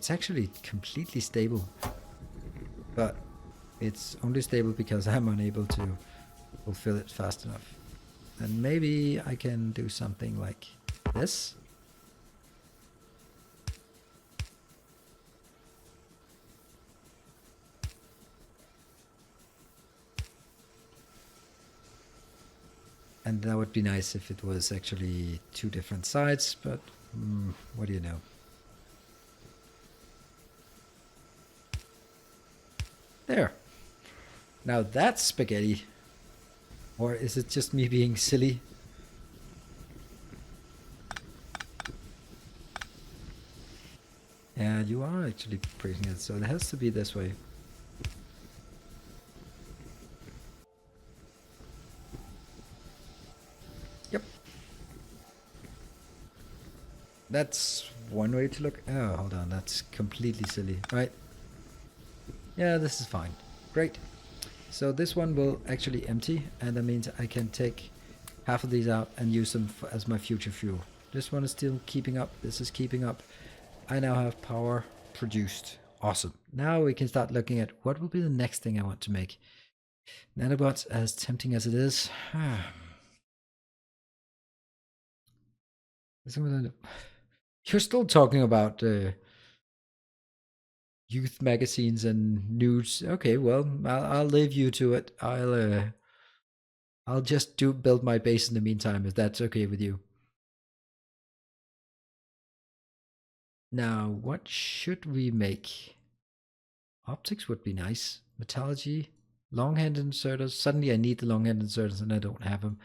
It's actually completely stable, but it's only stable because I'm unable to fulfill it fast enough. And maybe I can do something like this. And that would be nice if it was actually 2 different sides, but what do you know? There. Now that's spaghetti. Or is it just me being silly? Yeah, you are actually breaking it, so it has to be this way. Yep. That's one way to look. Oh, hold on, that's completely silly, right? Yeah, this is fine. Great. So this one will actually empty, and that means I can take half of these out and use them as my future fuel. This one is still keeping up. This is keeping up. I now have power produced. Awesome. Now we can start looking at what will be the next thing I want to make. Nanobots, as tempting as it is. You're still talking about youth magazines and nudes. Okay, well, I'll leave you to it. I'll just build my base in the meantime, if that's okay with you. Now, what should we make? Optics would be nice. Metallurgy, long-hand inserters. Suddenly I need the long-hand inserters and I don't have them.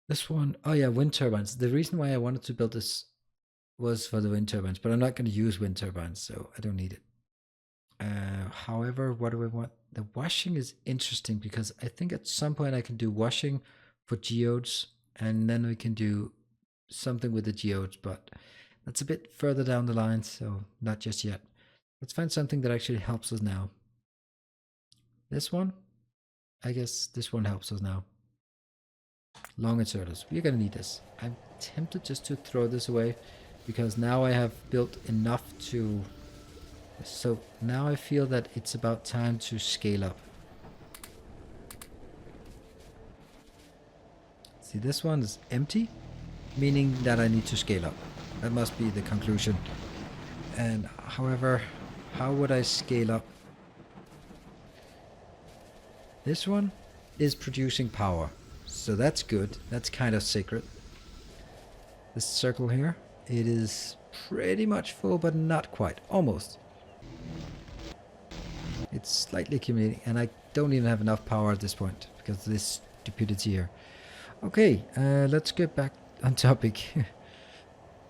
This one, oh yeah, wind turbines. The reason why I wanted to build this was for the wind turbines, but I'm not going to use wind turbines, so I don't need it. However, what do I want? The washing is interesting because I think at some point I can do washing for geodes, and then we can do something with the geodes, but that's a bit further down the line, so not just yet. Let's find something that actually helps us now. This one? I guess this one helps us now. Long inserters. We're gonna need this. I'm tempted just to throw this away because now I have built enough to... So now I feel that it's about time to scale up. See, this one is empty, meaning that I need to scale up. That must be the conclusion. And however, how would I scale up? This one is producing power, so that's good. That's kind of sacred. This circle here, it is pretty much full, but not quite. Almost. It's slightly accumulating, and I don't even have enough power at this point because of this stupidity here. Okay, let's get back on topic.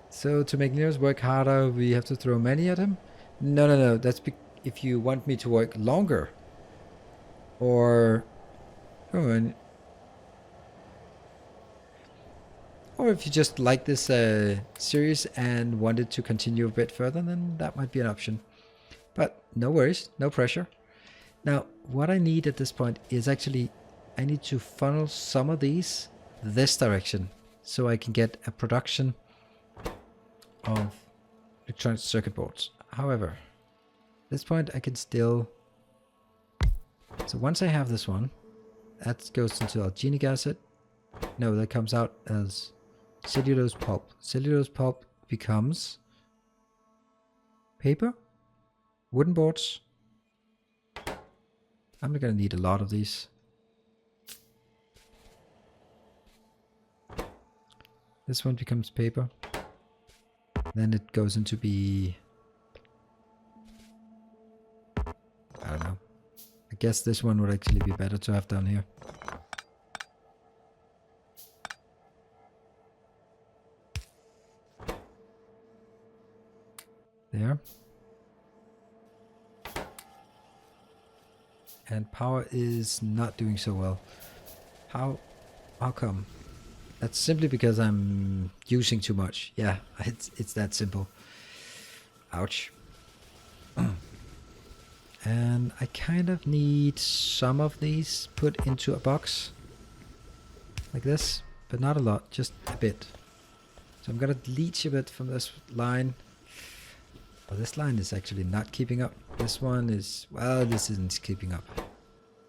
So to make Nilaus work harder, we have to throw many at him? No. That's if you want me to work longer. Or... or if you just like this series and wanted to continue a bit further, then that might be an option. But no worries, no pressure. Now, what I need at this point is actually, I need to funnel some of these this direction so I can get a production of electronic circuit boards. However, at this point I can still... So once I have this one, that goes into alginic acid. No, that comes out as cellulose pulp. Cellulose pulp becomes paper, wooden boards. I'm gonna need a lot of these. This one becomes paper. Then it goes into be... I don't know. I guess this one would actually be better to have down here. There. And power is not doing so well. How come? That's simply because I'm using too much. Yeah, it's that simple. Ouch. And I kind of need some of these put into a box. Like this, but not a lot, just a bit. So I'm gonna leach a bit from this line. Oh, this line is actually not keeping up. This one is, well, this isn't keeping up.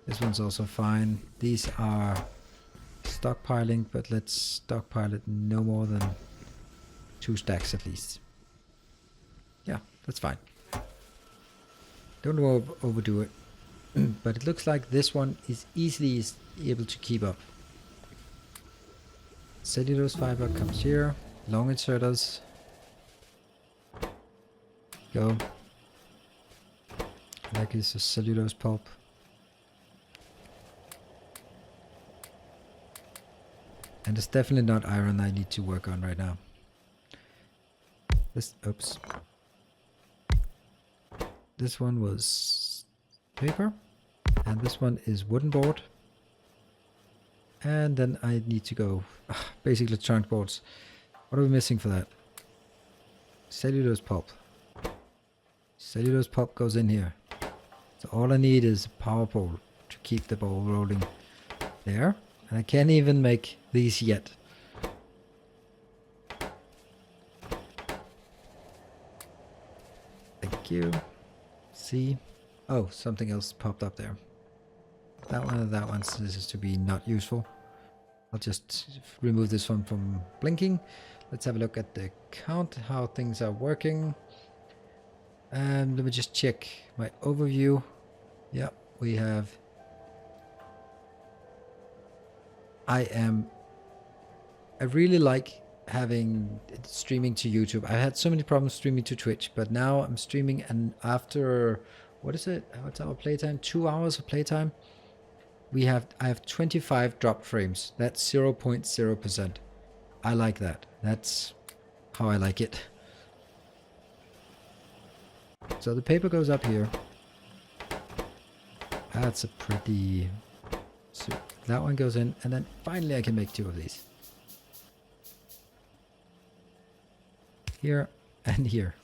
This one's also fine. These are stockpiling, but let's stockpile it no more than 2 stacks at least. Yeah, that's fine. Don't overdo it. But it looks like this one is easily able to keep up. Cellulose fiber comes here. Long inserters. Go. That is a cellulose pulp. And it's definitely not iron I need to work on right now. Oops. This one was paper. And this one is wooden board. And then I need to go, basically trunk boards. What are we missing for that? Cellulose pulp. Cellulose pulp goes in here. So all I need is a power pole to keep the ball rolling there. And I can't even make these yet. Thank you. See? Oh, something else popped up there. That one and that one, so this is to be not useful. I'll just remove this one from blinking. Let's have a look at the count, how things are working. And let me just check my overview. Yeah, we have... I really like having streaming to YouTube. I had so many problems streaming to Twitch, but now I'm streaming, and after, what is it? What's our playtime? 2 hours of playtime. I have 25 drop frames. That's 0.0%. I like that. That's how I like it. So the paper goes up here. That's a pretty... So that one goes in, and then finally I can make 2 of these. Here and here.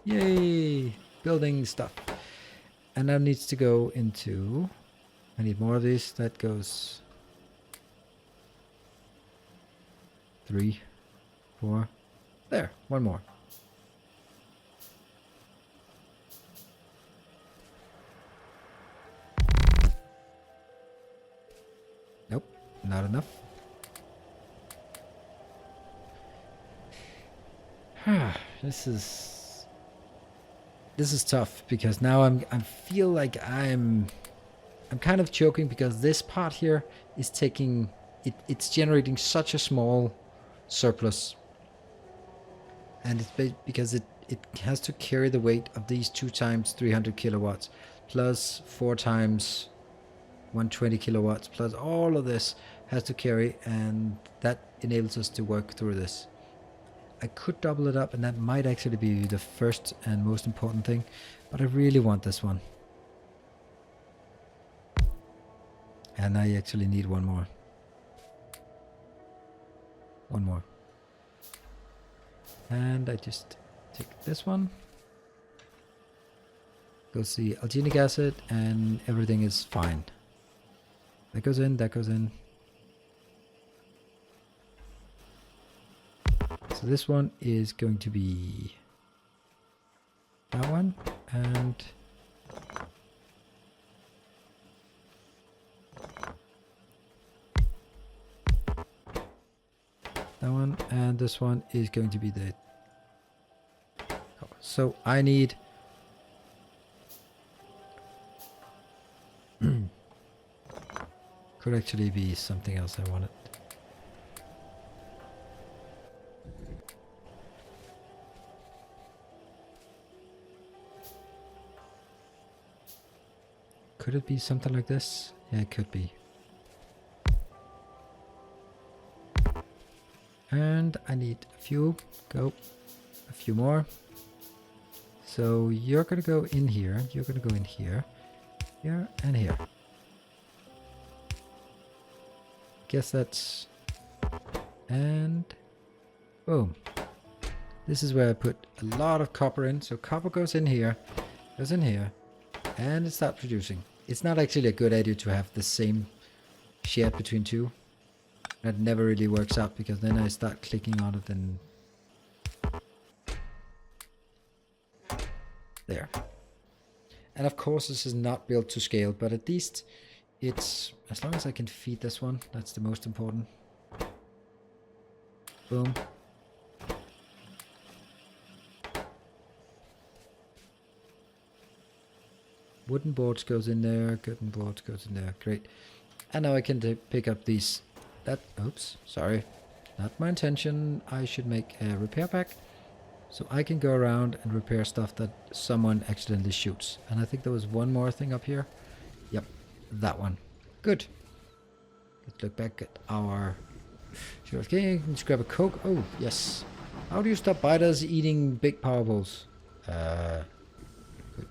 Yay! Building stuff. And that needs to go into... I need more of these. That goes 3, 4. There, one more. Nope, not enough. This is tough because now I feel like I'm kind of choking because this part here is taking it's generating such a small surplus, and it's because it has to carry the weight of these 2 times 300 kilowatts plus 4 times 120 kilowatts plus all of this has to carry, and that enables us to work through this. I could double it up, and that might actually be the first and most important thing, but I really want this one. And I actually need one more. One more. And I just take this one. Goes the alginic acid, and everything is fine. That goes in, that goes in. So this one is going to be that one, and that one, and this one is going to be the... So I need... Could actually be something else I wanted. Could it be something like this? Yeah, it could be. And I need a few. Go. A few more. So you're gonna go in here. You're gonna go in here. Here and here. Guess that's... And... boom. This is where I put a lot of copper in. So copper goes in here. Goes in here. And it starts producing. It's not actually a good idea to have the same shared between 2. That never really works out, because then I start clicking on it and... There. And of course this is not built to scale, but at least it's, as long as I can feed this one, that's the most important. Boom. Wooden boards goes in there, wooden boards goes in there, great. And now I can pick up these, oops, sorry. Not my intention. I should make a repair pack. So I can go around and repair stuff that someone accidentally shoots. And I think there was one more thing up here. Yep, that one. Good. Let's look back at our... Sure, okay, let's grab a Coke. Oh, yes. How do you stop biters eating big power balls? Good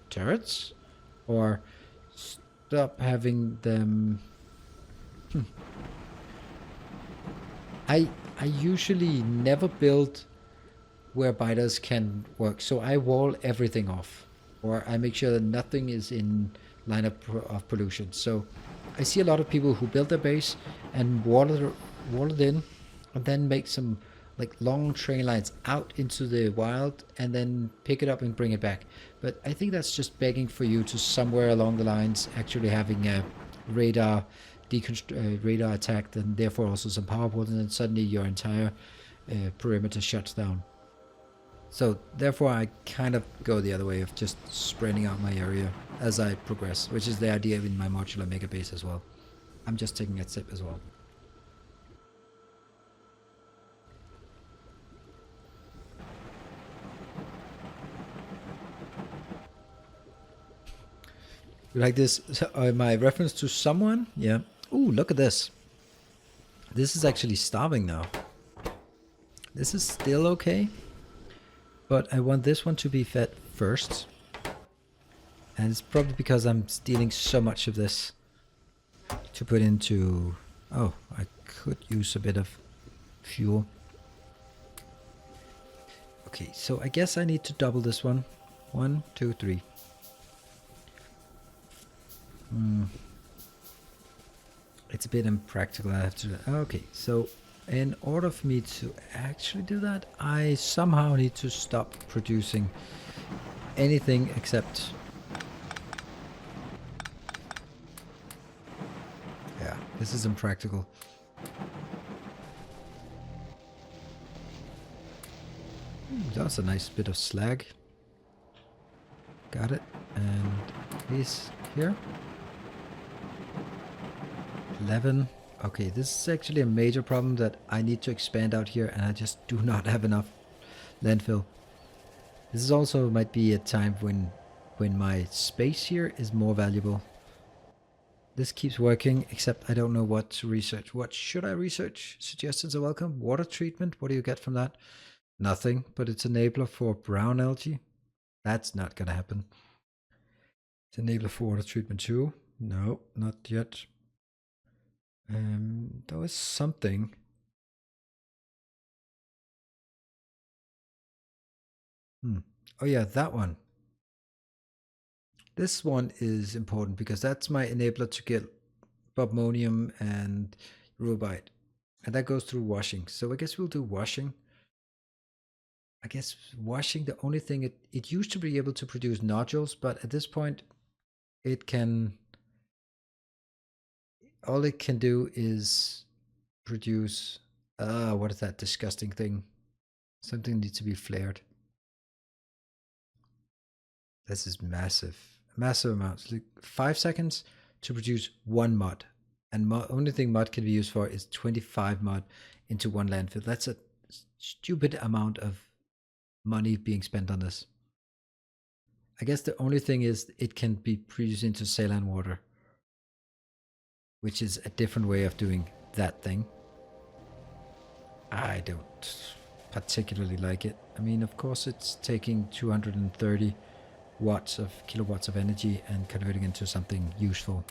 turrets? Or stop having them... I usually never build where biters can work, so I wall everything off, or I make sure that nothing is in line of pollution. So I see a lot of people who build their base and wall it in, and then make some like long train lines out into the wild, and then pick it up and bring it back. But I think that's just begging for you to somewhere along the lines actually having a radar radar attacked, and therefore also some power poles, and then suddenly your entire perimeter shuts down. So therefore I kind of go the other way of just spreading out my area as I progress, which is the idea in my modular mega base as well. I'm just taking a sip as well. You like this? My reference to someone? Yeah. Ooh, look at this. This is actually starving now. This is still okay. But I want this one to be fed first. And it's probably because I'm stealing so much of this to put into... Oh, I could use a bit of fuel. Okay, so I guess I need to double this one. 1, 2, 3. It's a bit impractical. I have to... Okay, so... in order for me to actually do that, I somehow need to stop producing anything except... Yeah, this is impractical. That's a nice bit of slag. Got it. And these here. 11. Okay, this is actually a major problem that I need to expand out here, and I just do not have enough landfill. This is also might be a time when my space here is more valuable. This keeps working, except I don't know what to research. What should I research? Suggestions are welcome. Water treatment, what do you get from that? Nothing, but it's enabler for brown algae. That's not gonna happen. It's enabler for water treatment too. No, not yet. There was something. Oh yeah, that one. This one is important because that's my enabler to get bobmonium and rubite. And that goes through washing. So I guess we'll do washing. I guess washing, the only thing, it used to be able to produce nodules, but at this point it can... all it can do is produce... what is that disgusting thing? Something needs to be flared. This is massive. Massive amounts. Like 5 seconds to produce 1 mud. And only thing mud can be used for is 25 mud into 1 landfill. That's a stupid amount of money being spent on this. I guess the only thing is it can be produced into saline water, which is a different way of doing that thing. I don't particularly like it. I mean, of course, it's taking 230 kilowatts of energy and converting into something useful.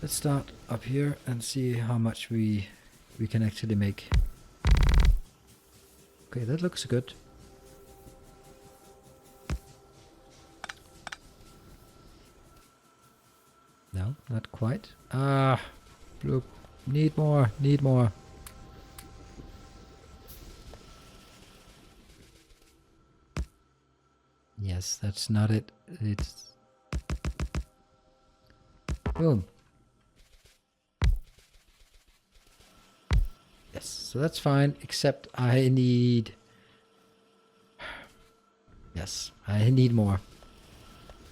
Let's start up here and see how much we can actually make. Okay, that looks good. No, quite. Look, need more, need more. Yes, that's not it. It's... Boom. Yes, so that's fine, except I need... Yes, I need more.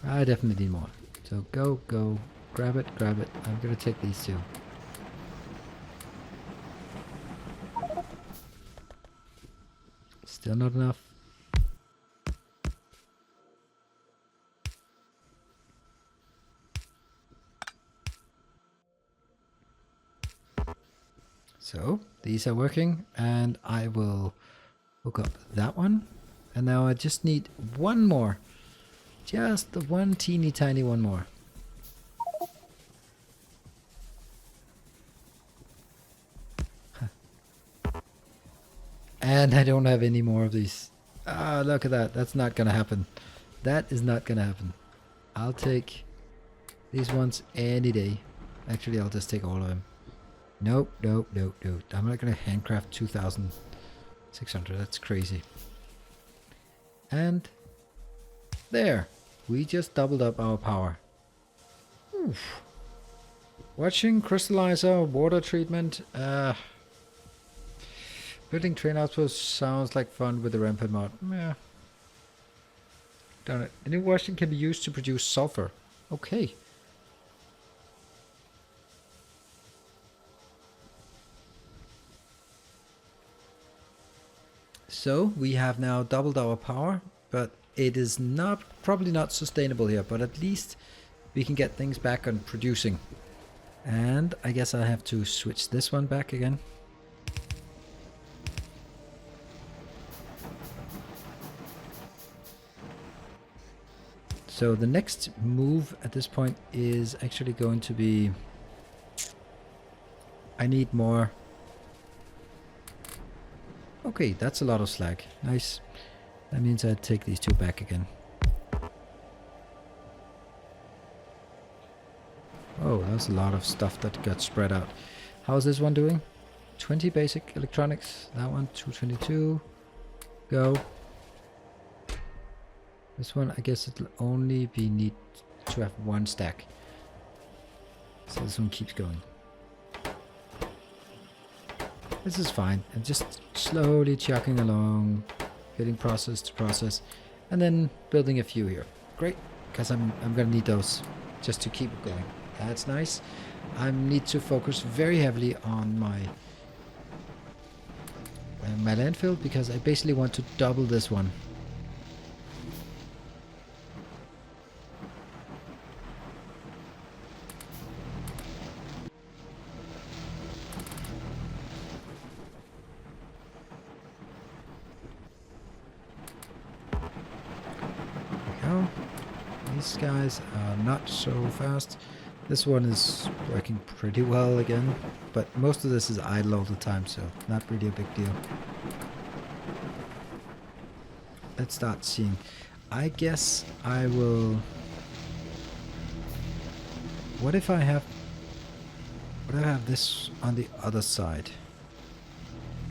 I definitely need more. So go, go, grab it, grab it. I'm gonna take these two. Still not enough. So these are working, and I will hook up that one. And now I just need one more. Just the one teeny tiny one more. And I don't have any more of these. Ah, look at that. That's not gonna happen. That is not gonna happen. I'll take these ones any day. Actually, I'll just take all of them. Nope, nope, nope, nope. I'm not gonna handcraft 2,600. That's crazy. And there. We just doubled up our power. Oof. Watching crystallizer, water treatment. Building train outpost sounds like fun with the rampant mod. Yeah. Darn it. A new washing can be used to produce sulfur. Okay. So we have now doubled our power, but it is not probably not sustainable here, but at least we can get things back on producing. And I guess I have to switch this one back again. So the next move at this point is actually going to be... I need more. Okay, that's a lot of slag. Nice. That means I take these two back again. Oh, that's a lot of stuff that got spread out. How's this one doing? 20 basic electronics. That one, 222. Go. This one, I guess it'll only be need to have one stack. So this one keeps going. This is fine. And just slowly chucking along, getting process to process, and then building a few here. Great, because I'm gonna need those just to keep it going. That's nice. I need to focus very heavily on my my landfill, because I basically want to double this one. These guys are not so fast. This one is working pretty well again, but most of this is idle all the time, so not really a big deal. Let's start seeing. I guess I will... What if I have this on the other side?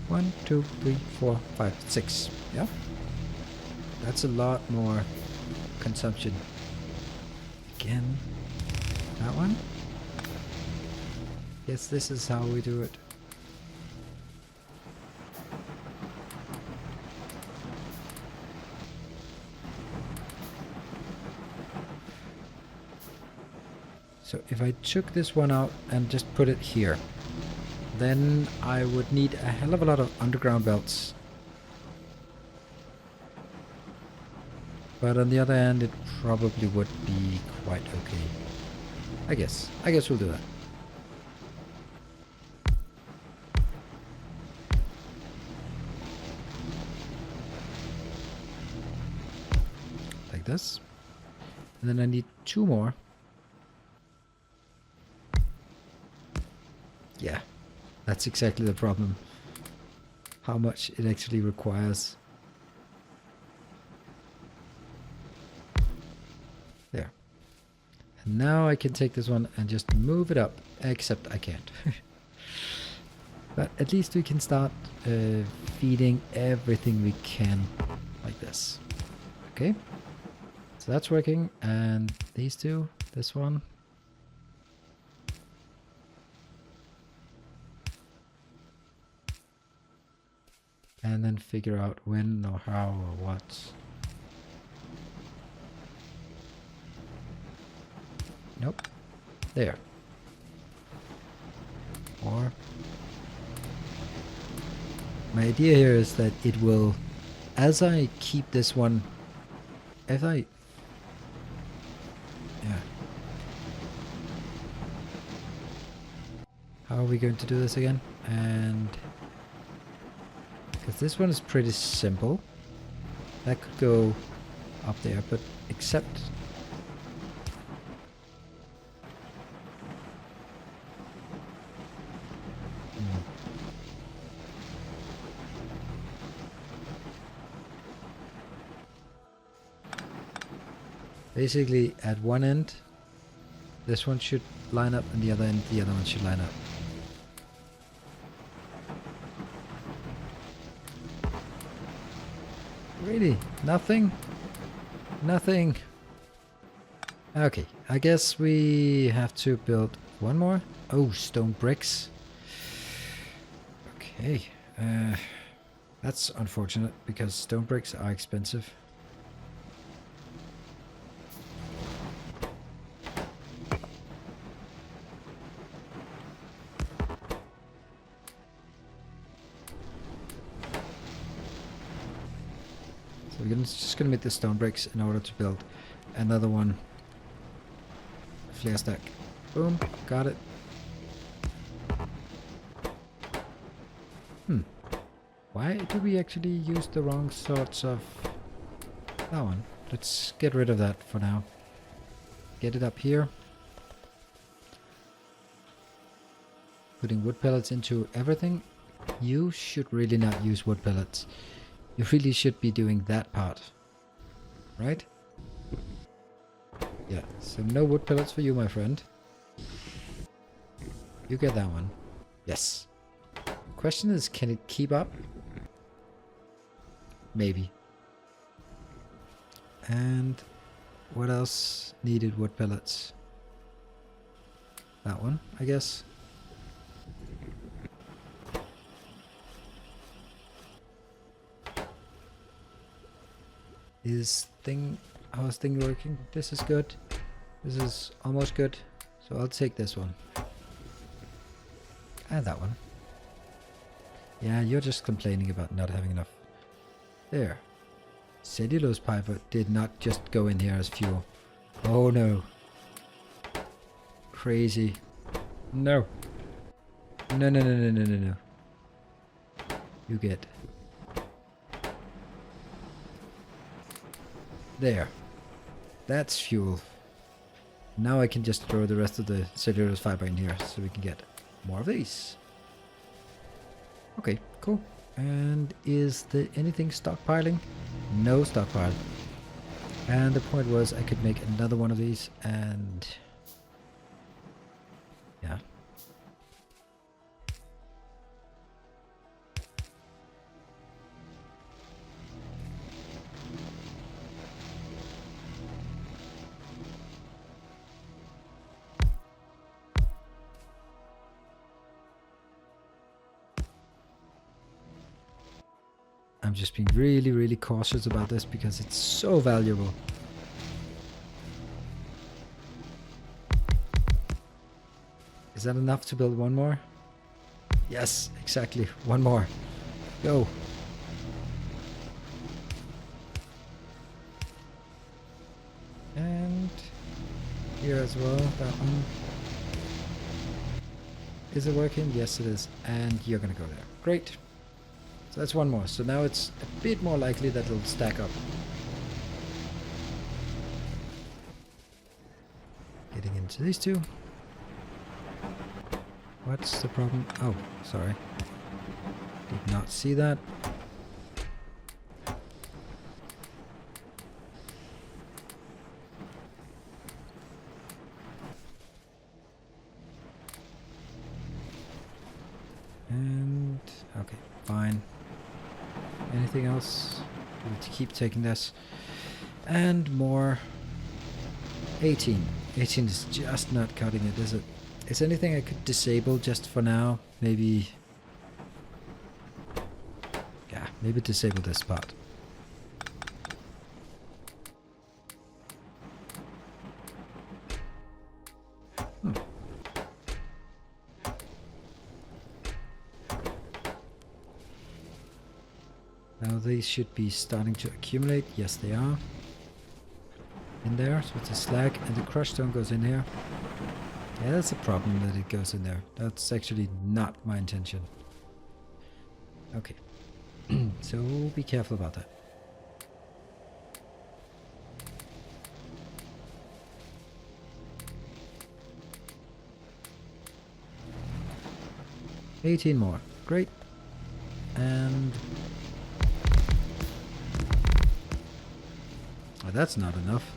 1, 2, 3, 4, 5, 6. Yeah? That's a lot more consumption. Again, that one. Yes, this is how we do it. So if I took this one out and just put it here, then I would need a hell of a lot of underground belts. But on the other hand, it probably would be quite okay. I guess we'll do that. Like this. And then I need 2 more. Yeah, that's exactly the problem. How much it actually requires. There. Now I can take this one and just move it up, except I can't. But at least we can start feeding everything we can like this. Okay, so that's working. And these two, this one. And then figure out when or how or what. Nope. There. Or my idea here is that it will, as I keep this one, if I, yeah. How are we going to do this again? And because this one is pretty simple, that could go up there, but except basically at one end, this one should line up, and the other end, the other one should line up. Really? Nothing? Nothing. Okay, I guess we have to build one more. Oh, stone bricks. Okay, that's unfortunate because stone bricks are expensive. So we're just gonna make the stone bricks in order to build another one. Flare stack. Boom, got it. Why do we actually use the wrong sorts of that one? Let's get rid of that for now. Get it up here. Putting wood pellets into everything. You should really not use wood pellets. You really should be doing that part. Right? Yeah, so no wood pellets for you, my friend. You get that one. Yes. Question is, can it keep up? Maybe. And what else needed wood pellets? That one, I guess. How's thing working? This is good. This is almost good. So I'll take this one. And that one. Yeah, you're just complaining about not having enough. There. Cellulose fiber did not just go in here as fuel. Oh no. Crazy. No. No, no, no, no, no, no, no. You get. There. That's fuel. Now I can just throw the rest of the cellulose fiber in here so we can get more of these. Okay, cool. And is there anything stockpiling? No stockpile. And the point was I could make another one of these and yeah. I'm just being really, really cautious about this because it's so valuable. Is that enough to build one more? Yes, exactly. One more. Go. And here as well, that one. Is it working? Yes, it is. And you're gonna go there. Great. So that's one more. So now it's a bit more likely that it'll stack up. Getting into these two. What's the problem? Oh, sorry. Did not see that. Fine. Anything else? We need to keep taking this. And more. 18. 18 is just not cutting it, is it? Is anything I could disable just for now? Maybe... yeah, maybe disable this part. Now these should be starting to accumulate. Yes, they are. In there, so it's a slag, and the crushed stone goes in here. Yeah, that's a problem that it goes in there. That's actually not my intention. Okay. So be careful about that. $18 more. Great. And... oh, that's not enough.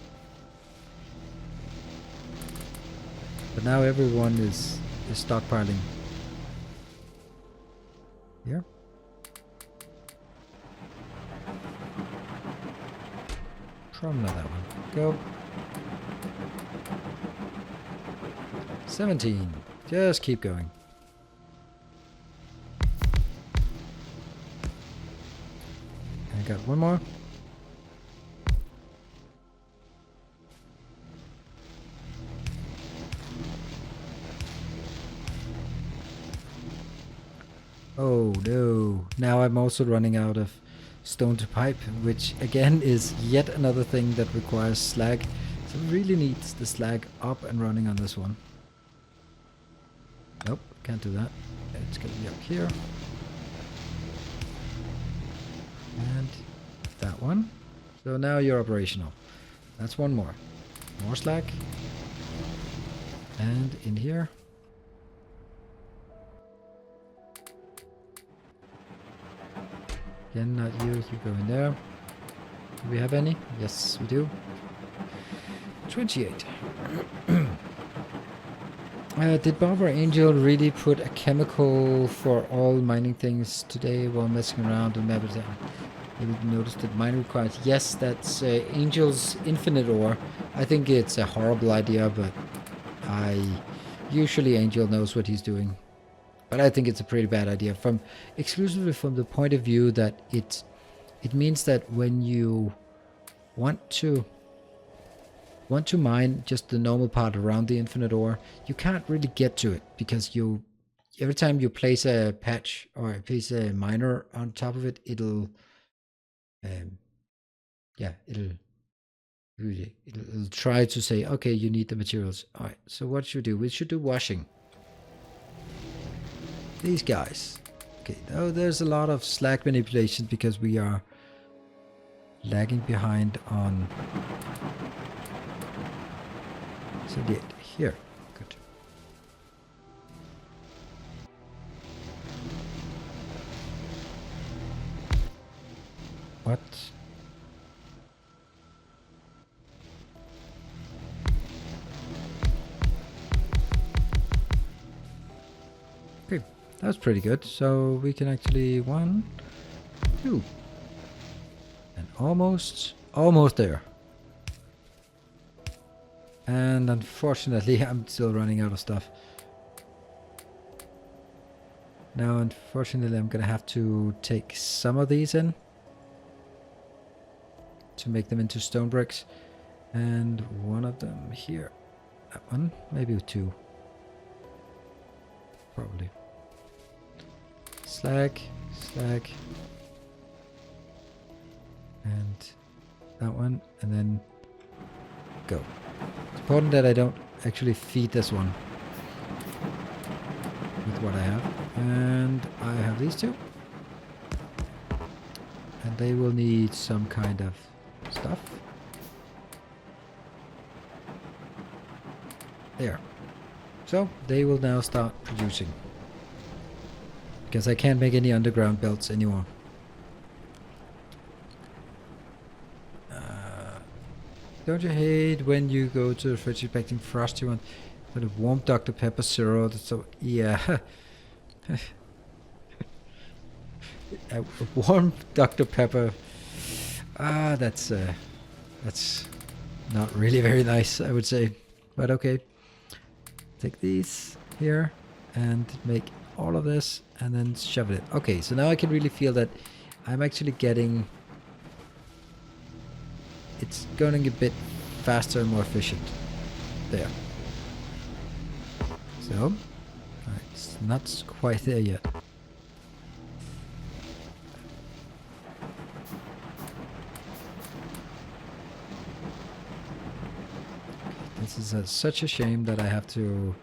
But now everyone is stockpiling. Here. Probably not that one. Go. 17. Just keep going. I got one more. Oh no, now I'm also running out of stone to pipe, which again is yet another thing that requires slag. So it really needs the slag up and running on this one. Nope, can't do that. It's gonna be up here. And that one. So now you're operational. That's one more. More slag. And in here. Again, not you, you go in there. Do we have any? Yes, we do. 28. Did Bob or Angel really put a chemical for all mining things today while messing around and maybe noticed that mine requires? Yes, that's Angel's infinite ore. I think it's a horrible idea, but usually Angel knows what he's doing. But I think it's a pretty bad idea exclusively from the point of view that it means that when you want to mine just the normal part around the infinite ore, you can't really get to it because every time you place a patch or place a miner on top of it, it'll try to say, okay, you need the materials. All right, so what should we do? We should do washing. These guys. Okay, now there's a lot of slag manipulation because we are lagging behind on... so here. Good. What? Okay, that was pretty good. So we can actually 1, 2, and almost there. And unfortunately, I'm still running out of stuff. Now, unfortunately, I'm gonna have to take some of these in to make them into stone bricks, and one of them here. That one, maybe 2. Probably. Slag, and that one, and then go. It's important that I don't actually feed this one with what I have. And I have these two. And they will need some kind of stuff. There. So they will now start producing. Because I can't make any underground belts anymore. Don't you hate when you go to the fridge expecting frosty one with a warm Dr. Pepper syrup? So yeah. A warm Dr. Pepper. That's not really very nice, I would say. But okay. Take these here and make all of this and then shove it in. Okay, so now I can really feel that I'm actually getting... It's going a bit faster and more efficient. There. So, it's not quite there yet. This is such a shame that I have to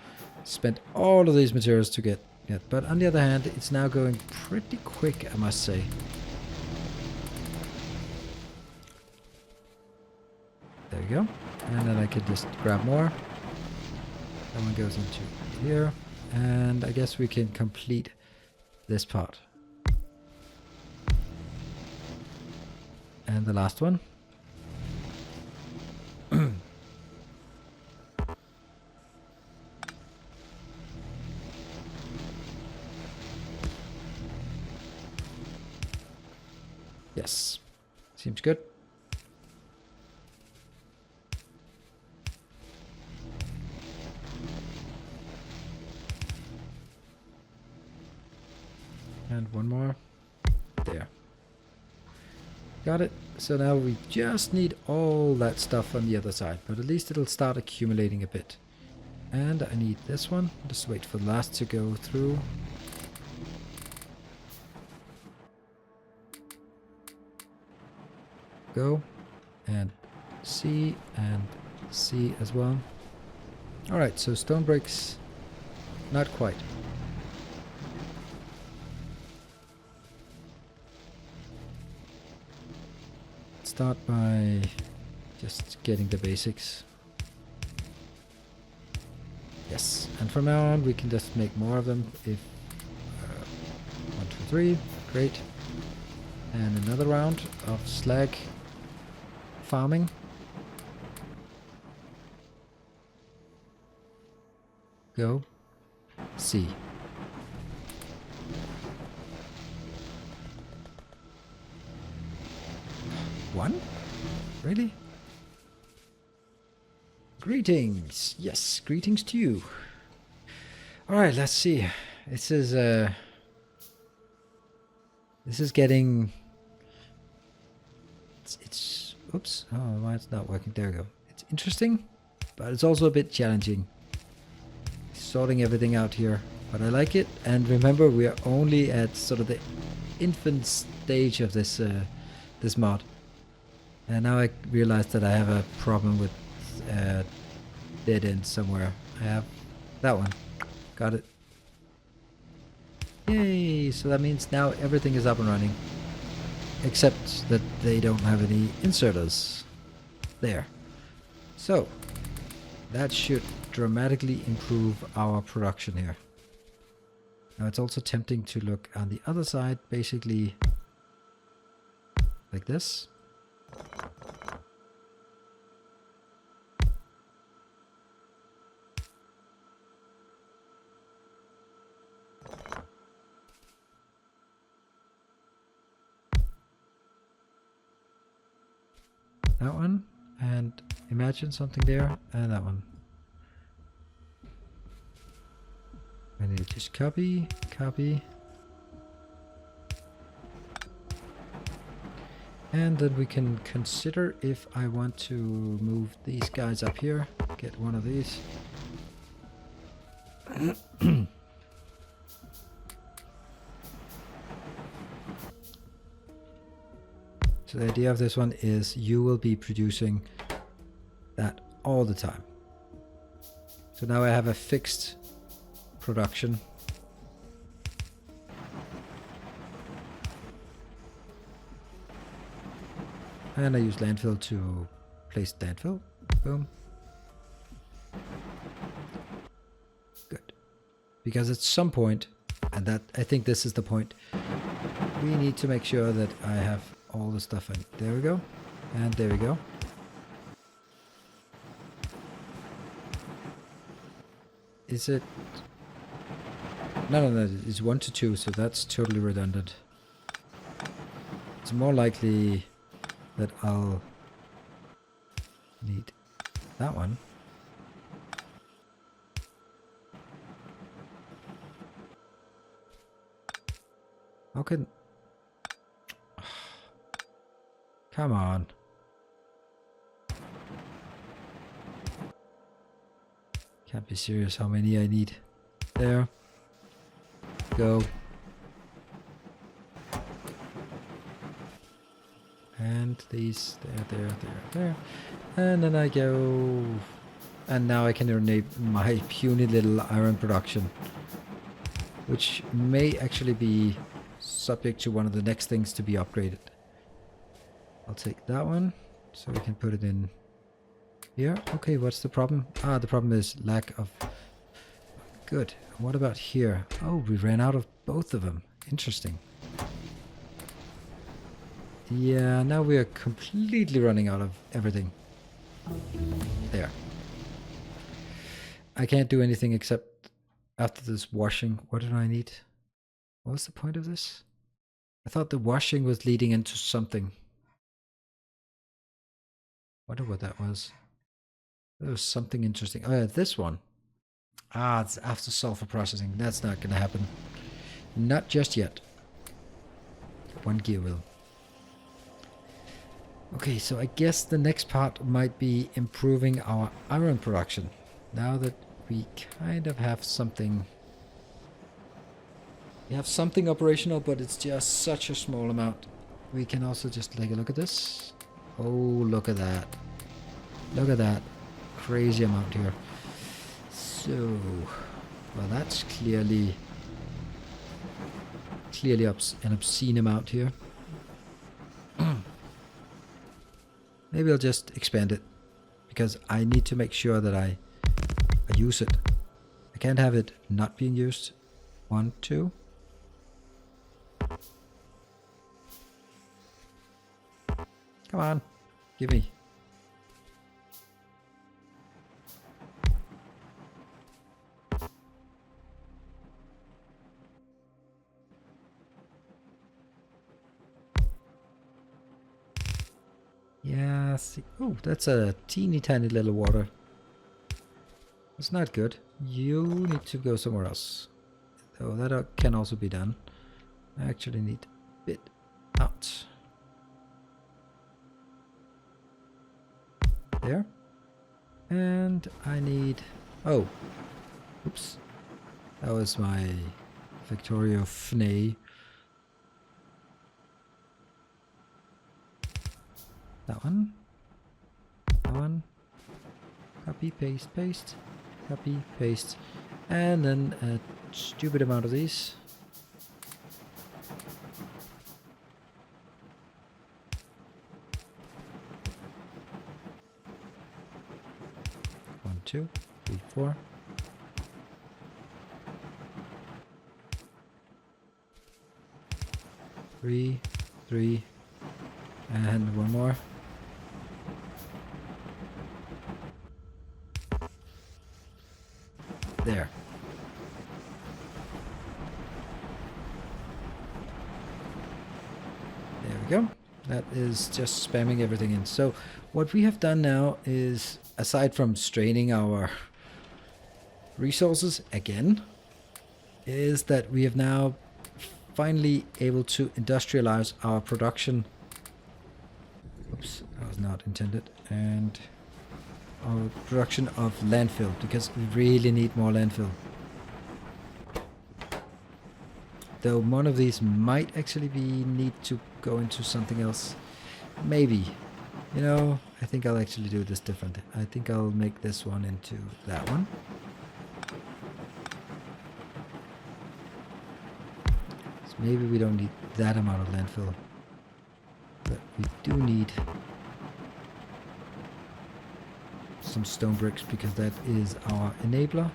spend all of these materials to get. But on the other hand, it's now going pretty quick, I must say. There we go. And then I can just grab more. That one goes into here. And I guess we can complete this part. And the last one. Yes. Seems good. And one more. There. Got it. So now we just need all that stuff on the other side, but at least it'll start accumulating a bit. And I need this one. Just wait for the last to go through. Go. And C as well. Alright, so stone bricks. Not quite. Start by just getting the basics. Yes, and from now on we can just make more of them if 1, 2, 3, great. And another round of slag farming. Go. C. One? Really? Greetings. Yes, greetings to you. Alright, let's see. This is getting... It's oops. Oh, why it's not working? There we go. It's interesting, but it's also a bit challenging. Sorting everything out here. But I like it. And remember, we are only at sort of the infant stage of this this mod. And now I realize that I have a problem with dead end somewhere. I have that one. Got it. Yay! So that means now everything is up and running. Except that they don't have any inserters. There. So, that should dramatically improve our production here. Now it's also tempting to look on the other side, basically like this. That one, and imagine something there, and that one. I need to just copy. And then we can consider if I want to move these guys up here. Get one of these. So the idea of this one is you will be producing that all the time. So now I have a fixed production. And I use landfill to place landfill. Boom. Good. Because at some point, and that I think this is the point, we need to make sure that I have all the stuff in. There we go. And there we go. Is it... No, it's 1 to 2, so that's totally redundant. It's more likely that I'll need that one. How can... Come on. Can't be serious how many I need. There. Go. And these, there. And then I go... And now I can enable my puny little iron production. Which may actually be subject to one of the next things to be upgraded. I'll take that one, so we can put it in here. Okay, what's the problem? Ah, the problem is lack of... Good. What about here? Oh, we ran out of both of them. Interesting. Yeah, now we are completely running out of everything. There. I can't do anything except after this washing. What did I need? What was the point of this? I thought the washing was leading into something. Wonder what that was. There was something interesting. Oh yeah, this one. Ah, it's after sulfur processing. That's not gonna happen. Not just yet. One gear will. Okay, so I guess the next part might be improving our iron production. Now that we kind of have something... We have something operational, but it's just such a small amount. We can also just take a look at this. Oh, look at that. Look at that. Crazy amount here. So, well, that's clearly an obscene amount here. Maybe I'll just expand it, because I need to make sure that I use it. I can't have it not being used. 1, 2. Come on, give me. Yeah, see. Oh, that's a teeny tiny little water. It's not good. You need to go somewhere else. Though that can also be done. I actually need a bit out. There. And I need... Oh. Oops. That was my Factorio 0.16. That one. That one. Copy, paste, paste. Copy, paste. And then a stupid amount of these. One, 2, 3, 4. Three, and one more. There. There we go. That is just spamming everything in. So what we have done now is, aside from straining our resources again, is that we have now finally able to industrialize our production. Oops, that was not intended. And our production of landfill, because we really need more landfill. Though one of these might actually need to go into something else. Maybe. You know, I think I'll actually do this different. I think I'll make this one into that one. So maybe we don't need that amount of landfill. But we do need some stone bricks, because that is our enabler.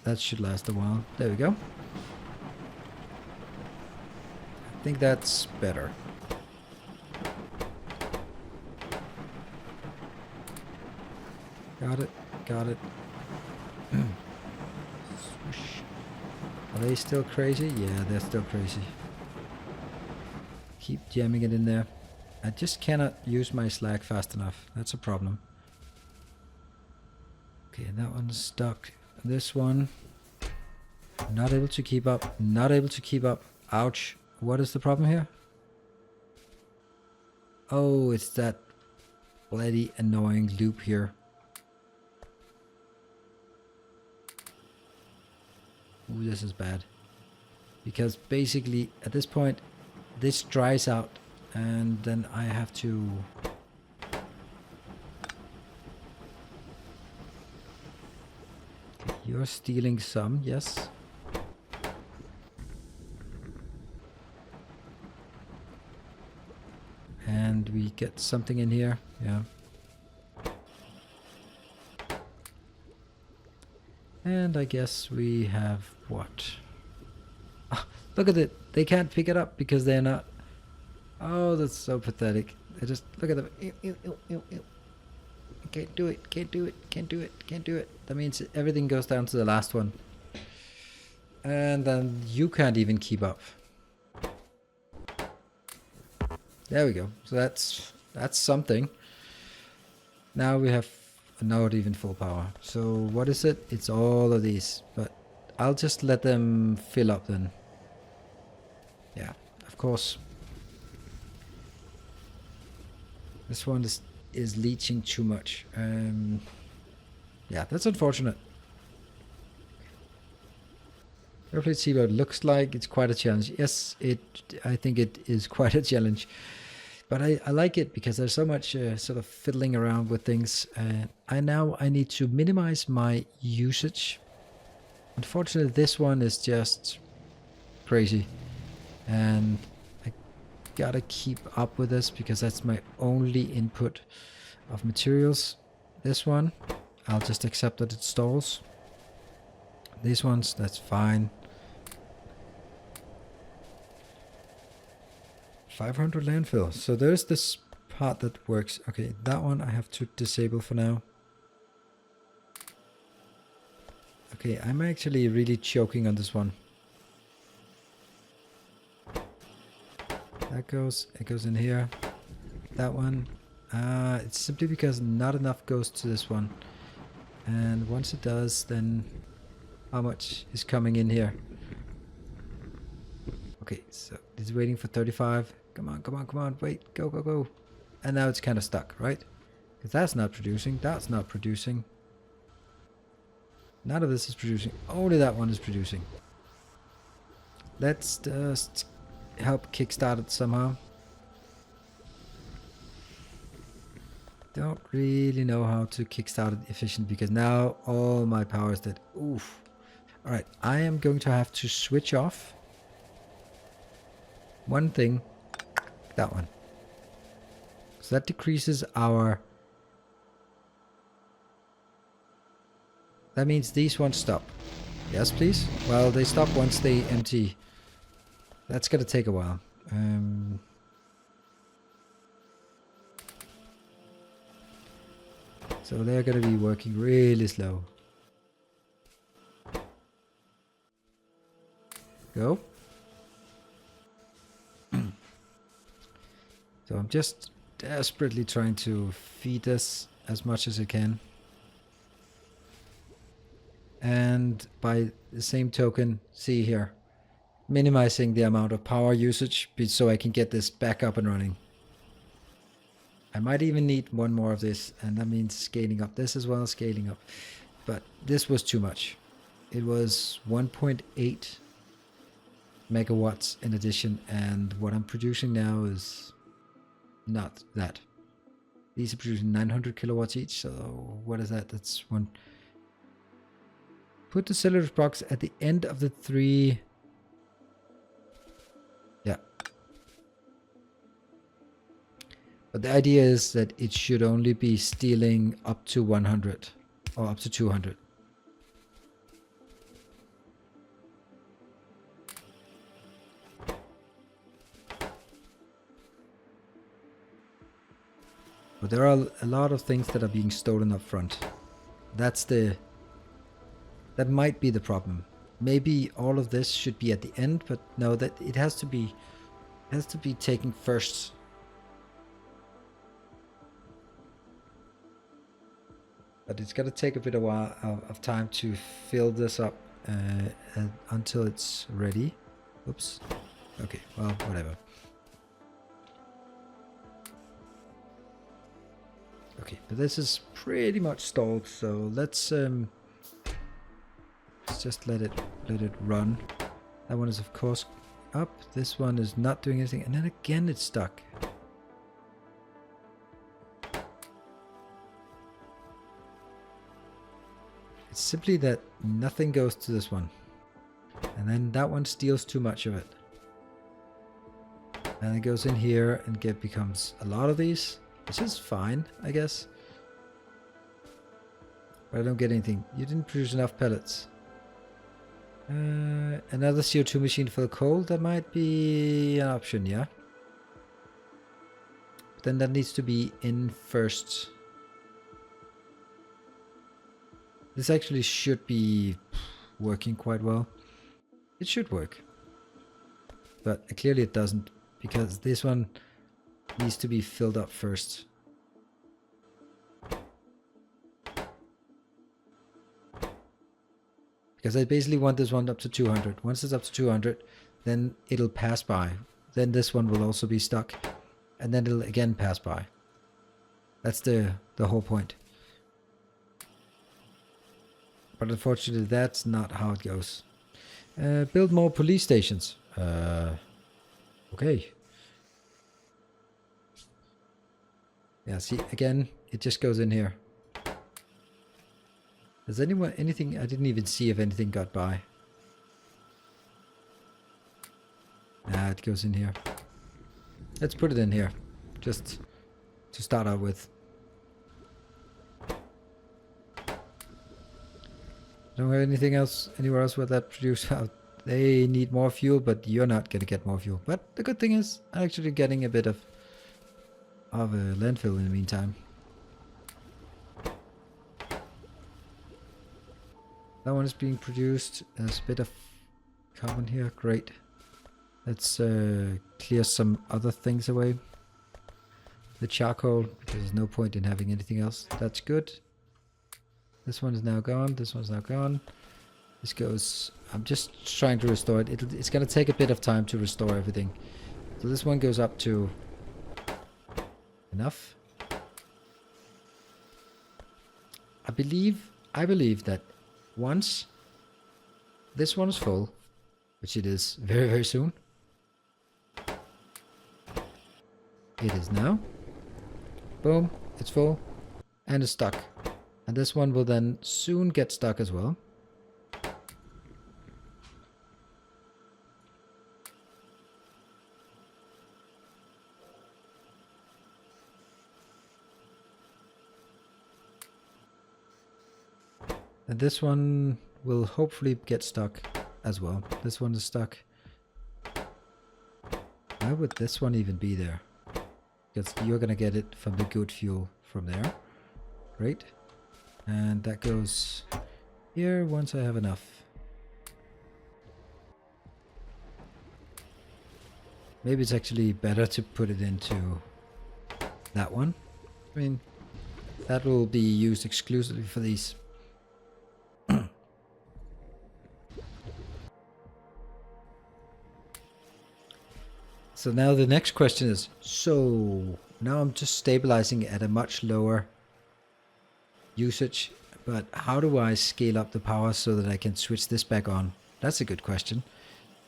That should last a while. There we go. I think that's better. Got it. Got it. Are they still crazy? Yeah, they're still crazy. Keep jamming it in there. I just cannot use my slag fast enough. That's a problem. Okay, that one's stuck. This one, not able to keep up. Not able to keep up. Ouch. What is the problem here? Oh, it's that bloody annoying loop here. Ooh, this is bad. Because basically, at this point, this dries out. And then I have to... Okay, you're stealing some, yes. And we get something in here, yeah. And I guess we have what? Ah, look at it! They can't pick it up because they're not... Oh, that's so pathetic. They just... Look at them. Ew, ew, ew, ew, ew. Can't do it, can't do it, can't do it, can't do it. That means everything goes down to the last one. And then you can't even keep up. There we go. So that's something. Now we have not even full power. So what is it? It's all of these. But I'll just let them fill up then. Yeah, of course. This one is leaching too much. Yeah, that's unfortunate. Let's see what it looks like. It's quite a challenge. Yes, I think it is quite a challenge. But I like it because there's so much sort of fiddling around with things. I need to minimize my usage. Unfortunately, this one is just crazy. And I gotta keep up with this because that's my only input of materials. This one, I'll just accept that it stalls. These ones, that's fine. 500 landfill. So there's this part that works. Okay, that one I have to disable for now. Okay, I'm actually really choking on this one. That goes, it goes in here. That one, it's simply because not enough goes to this one. And once it does, then how much is coming in here? Okay, so it's waiting for 35. Come on, come on, come on. Wait, go, go, go. And now it's kind of stuck, right? Because that's not producing. That's not producing. None of this is producing. Only that one is producing. Let's just help kickstart it somehow. Don't really know how to kickstart it efficient because now all my power is dead. Oof. Alright, I am going to have to switch off one thing. That one. So that decreases our... That means these ones stop. Yes, please? Well, they stop once they empty. That's gonna take a while. So they're gonna be working really slow. Go. So I'm just desperately trying to feed this as much as I can. And by the same token, see here, minimizing the amount of power usage so I can get this back up and running. I might even need one more of this, and that means scaling up this as well, scaling up. But this was too much. It was 1.8 megawatts in addition, and what I'm producing now is not that. These are producing 900 kilowatts each, so what is that? That's one. Put the cylinder box at the end of the 3. Yeah. But the idea is that it should only be stealing up to 100 or up to 200. But there are a lot of things that are being stolen up front. That might be the problem. maybe all of this should be at the end, but no, that it has to be taken first. But it's gonna take a bit of time to fill this up until it's ready. Oops. Okay, well, whatever. Okay, but this is pretty much stalled, so let's just let it run. That one is of course up. This one is not doing anything, and then again it's stuck. It's simply that nothing goes to this one, and then that one steals too much of it, and it goes in here and becomes a lot of these, which is fine, I guess. But I don't get anything. You didn't produce enough pellets. Another CO2 machine for the coal, that might be an option, yeah. But then that needs to be in first. This actually should be working quite well. It should work. But clearly it doesn't, because this one needs to be filled up first. Because I basically want this one up to 200. Once it's up to 200, then it'll pass by. Then this one will also be stuck. And then it'll again pass by. That's the whole point. But unfortunately, that's not how it goes. Build more police stations. Okay. Yeah, see, again, it just goes in here. Does anything, I didn't even see if anything got by. Nah, it goes in here. Let's put it in here, just to start out with. Don't have anything else, anywhere else where that produce. They need more fuel, but you're not gonna get more fuel. But the good thing is, I'm actually getting a bit of a landfill in the meantime. That one is being produced. There's a bit of carbon here. Great. Let's clear some other things away. The charcoal, because there's no point in having anything else. That's good. This one is now gone. This one's now gone. This goes... I'm just trying to restore it. It's going to take a bit of time to restore everything. So this one goes up to... enough. I believe that once this one is full, which it is very, very soon. It is now. Boom, it's full and it's stuck. And this one will then soon get stuck as well. And this one will hopefully get stuck as well. This one is stuck. Why would this one even be there? Because you're gonna get it from the good fuel from there. Great. And that goes here once I have enough. Maybe it's actually better to put it into that one. I mean, that will be used exclusively for these. So now the next question is, so now I'm just stabilizing at a much lower usage, but how do I scale up the power so that I can switch this back on? That's a good question.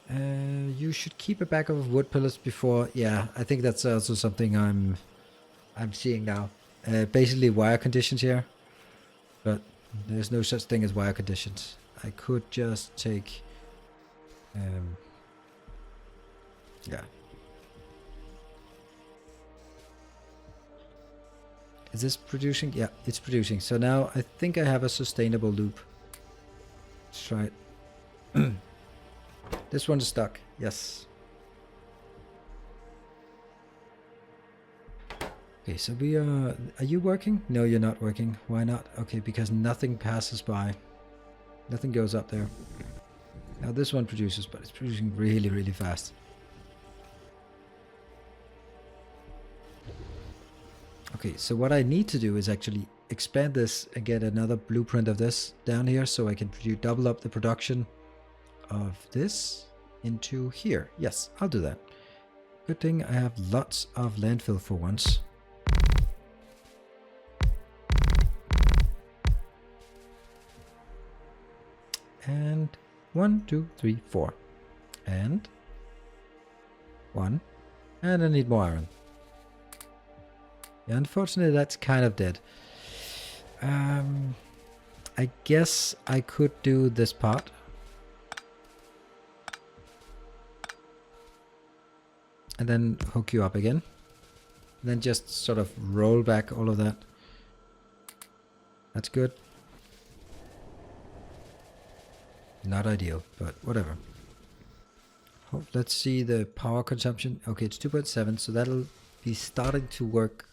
You should keep a backup of wood pellets before. Yeah, I think that's also something I'm seeing now. Basically wire conditions here, but there's no such thing as wire conditions. I could just take yeah. Is this producing? Yeah, it's producing. So now I think I have a sustainable loop. Let's try it. This one is stuck. Yes. Okay, so we are you working? No, you're not working. Why not? Okay, because nothing passes by. Nothing goes up there. Now this one produces, but it's producing really, really fast. Okay, so what I need to do is actually expand this and get another blueprint of this down here so I can double up the production of this into here. Yes, I'll do that. Good thing I have lots of landfill for once. And 1, 2, 3, 4. And 1. And I need more iron. Yeah, unfortunately that's kind of dead. I guess I could do this part. And then hook you up again. And then just sort of roll back all of that. That's good. Not ideal, but whatever. Let's see the power consumption. Okay, it's 2.7, so that'll be starting to work.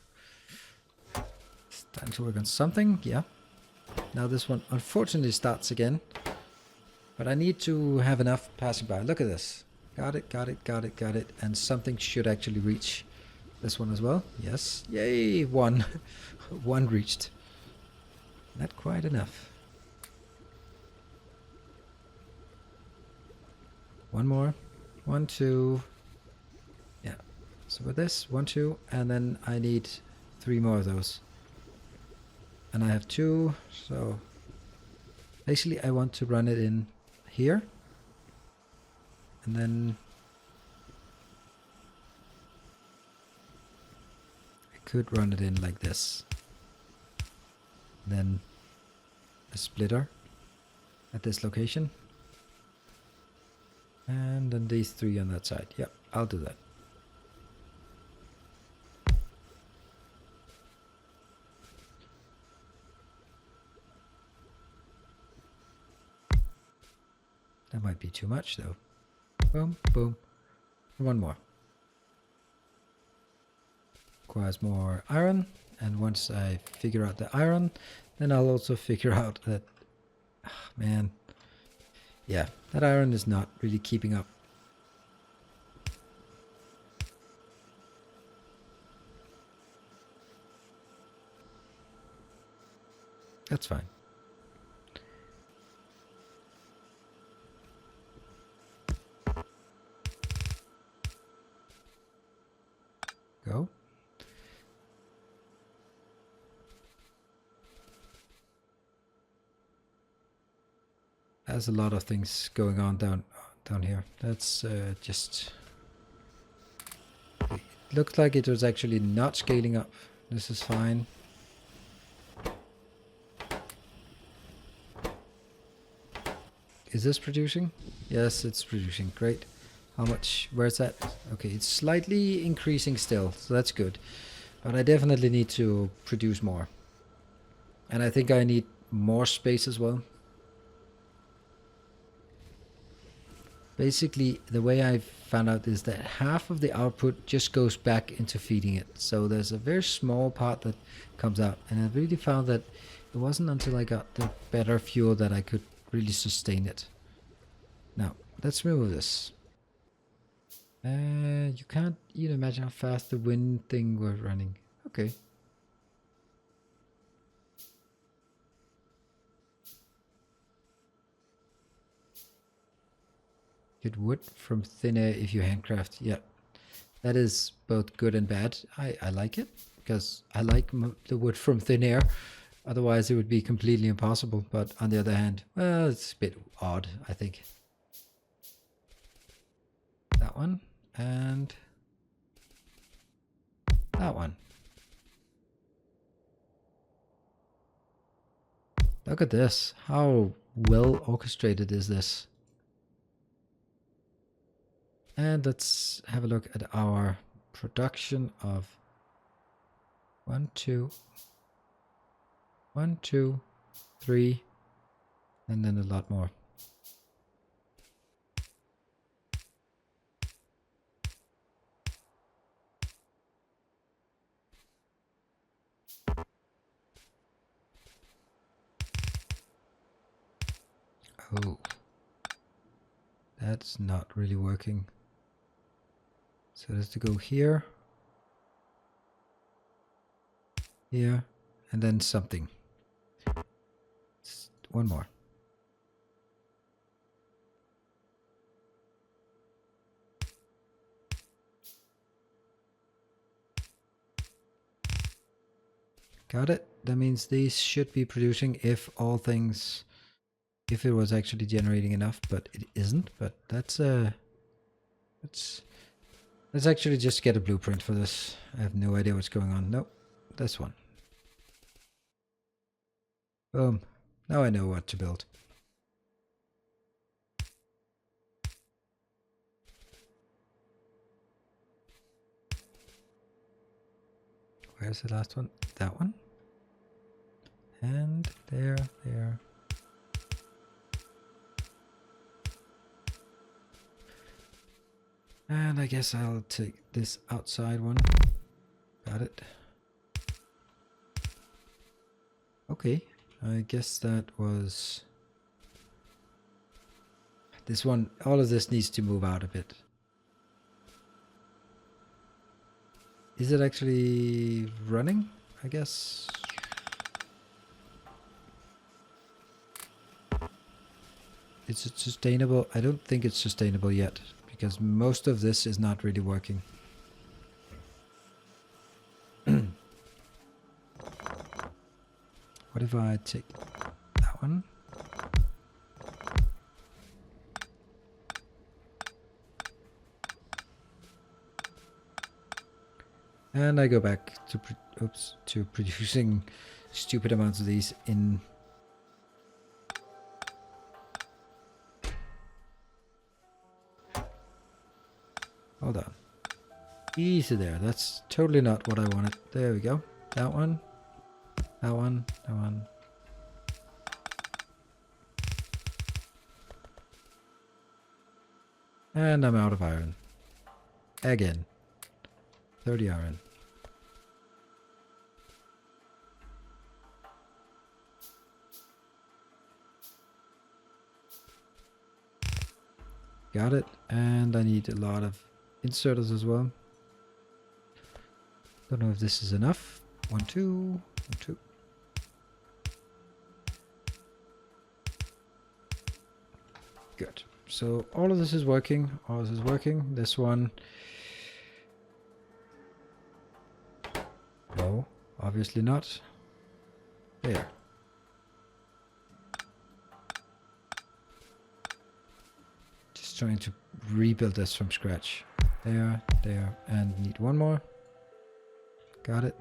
Starting to work on something, yeah. Now this one unfortunately starts again. But I need to have enough passing by. Look at this. Got it, got it, got it, got it. And something should actually reach this one as well. Yes. Yay, one. One reached. Not quite enough. One more. 1, 2. Yeah. So with this, 1, 2. And then I need 3 more of those. And I have 2. So basically I want to run it in here. And then I could run it in like this. And then a splitter at this location. And then these 3 on that side. Yep, I'll do that. That might be too much though. Boom, boom. One more. Requires more iron. And once I figure out the iron, then I'll also figure out that... Oh, man. Yeah, that iron is not really keeping up. That's fine. Go. There's a lot of things going on down here. That's just... It looked like it was actually not scaling up. This is fine. Is this producing? Yes, it's producing. Great. How much? Where's that? Okay, it's slightly increasing still, so that's good. But I definitely need to produce more. And I think I need more space as well. Basically, the way I found out is that half of the output just goes back into feeding it. So there's a very small part that comes out. And I really found that it wasn't until I got the better fuel that I could really sustain it. Now, let's remove this. You can't even imagine how fast the wind thing was running. Okay. Get wood from thin air if you handcraft. Yeah, that is both good and bad. I like it because I like the wood from thin air. Otherwise, it would be completely impossible. But on the other hand, well, it's a bit odd, I think. That one and that one. Look at this. How well orchestrated is this? And let's have a look at our production of 1, 2, 1, 2, 3, and then a lot more. Oh. That's not really working. So it has to go here. Here. And then something. One more. Got it. That means these should be producing if all things, if it was actually generating enough, but it isn't. But that's let's actually just get a blueprint for this. I have no idea what's going on. Nope, this one. Boom. Now I know what to build. Where's the last one? That one. And there. And I guess I'll take this outside one. Got it. Okay, I guess that was... This one, all of this needs to move out a bit. Is it actually running? I guess. Is it sustainable? I don't think it's sustainable yet, because most of this is not really working. What if I take that one? And I go back to producing stupid amounts of these in... Hold on. Easy there. That's totally not what I wanted. There we go. That one. That one. That one. And I'm out of iron. Again. 30 iron. Got it. And I need a lot of inserters as well. Don't know if this is enough. 1, 2, 1, 2. Good. So all of this is working. All of this is working. This one. No, obviously not. There. Just trying to rebuild this from scratch. There, and need one more. Got it.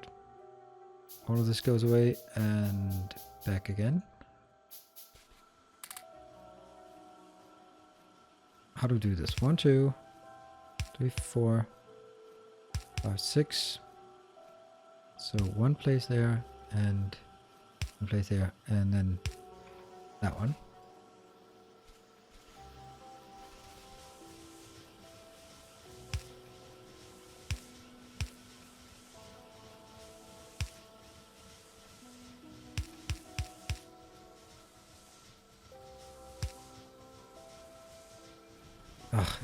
All of this goes away and back again. How do we do this? 1, 2, 3, 4, 5, 6. So one place there and one place there, and then that one.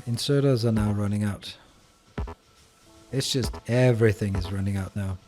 Inserters are now running out. It's just everything is running out now.